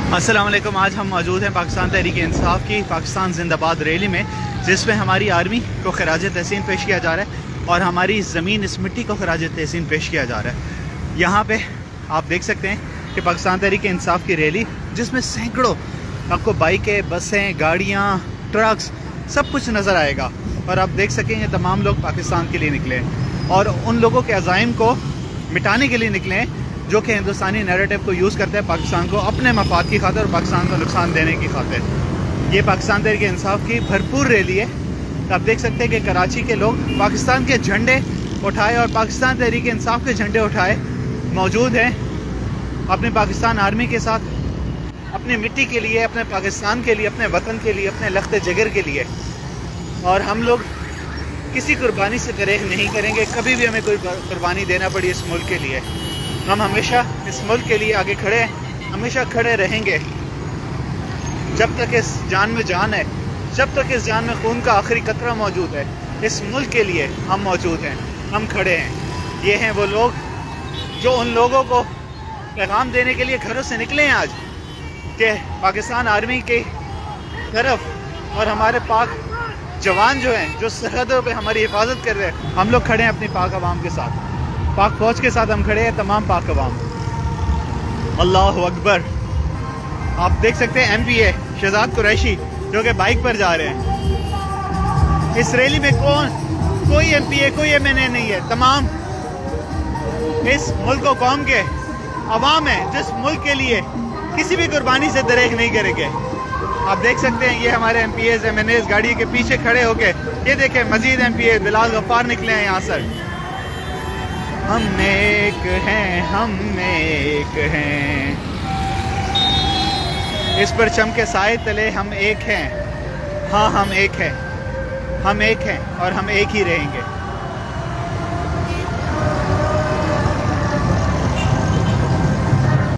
अस्सलाम वालेकुम। आज हम मौजूद हैं पाकिस्तान तहरीक इंसाफ की पाकिस्तान जिंदाबाद रैली में, जिसमें हमारी आर्मी को खराज तहसीन पेश किया जा रहा है और हमारी ज़मीन इस मिट्टी को खराज तहसीन पेश किया जा रहा है। यहाँ पे आप देख सकते हैं कि पाकिस्तान तहरीक इंसाफ की रैली, जिसमें सैकड़ों आपको बाइकें, बसें, गाड़ियाँ, ट्रक्स सब कुछ नज़र आएगा और आप देख सकेंगे तमाम लोग पाकिस्तान के लिए निकले हैं और उन लोगों के अज़ाइम को मिटाने के लिए निकले हैं जो कि हिंदुस्तानी नैरेटिव को यूज़ करते हैं पाकिस्तान को अपने मफाद की खातिर और पाकिस्तान को नुकसान देने की खातिर। ये पाकिस्तान तहरीक इंसाफ की भरपूर रैली है। तो आप देख सकते हैं कि कराची के लोग पाकिस्तान के झंडे उठाए और पाकिस्तान तहरीक इंसाफ के झंडे उठाए मौजूद हैं अपने पाकिस्तान आर्मी के साथ, अपनी मिट्टी के लिए, अपने पाकिस्तान के लिए, अपने वतन के लिए, अपने लख्त जिगर के लिए। और हम लोग किसी कुर्बानी से दरेग नहीं करेंगे, कभी भी हमें कोई कुर्बानी देना पड़ी इस मुल्क के लिए। हम हमेशा इस मुल्क के लिए आगे खड़े हैं, हमेशा खड़े रहेंगे जब तक इस जान में जान है, जब तक इस जान में खून का आखिरी कतरा मौजूद है। इस मुल्क के लिए हम मौजूद हैं, हम खड़े हैं। ये हैं वो लोग जो उन लोगों को पैगाम देने के लिए घरों से निकले हैं आज कि पाकिस्तान आर्मी की तरफ और हमारे पाक जवान जो हैं, जो सरहदों पे हमारी हिफाजत कर रहे हैं, हम लोग खड़े हैं अपनी पाक अवाम के साथ, पाक फौज के साथ हम खड़े हैं, तमाम पाक अवाम। अल्लाह अकबर। आप देख सकते हैं MPA शहजाद कुरैशी जो कि बाइक पर जा रहे हैं। इस रैली में कोई MPA, कोई MNA नहीं है, तमाम इस मुल्क को कौम के अवाम है जिस मुल्क के लिए किसी भी कुर्बानी से दरेग नहीं करेंगे। आप देख सकते हैं ये हमारे MPAs, MNAs गाड़ी के पीछे खड़े होके, ये देखें मजीद MPA बिलाल गफ्फार निकले हैं यहाँ से। हम एक हैं, हम एक हैं, इस परचम के साए तले हम एक हैं। हाँ हम एक हैं, हम एक हैं और हम एक ही रहेंगे।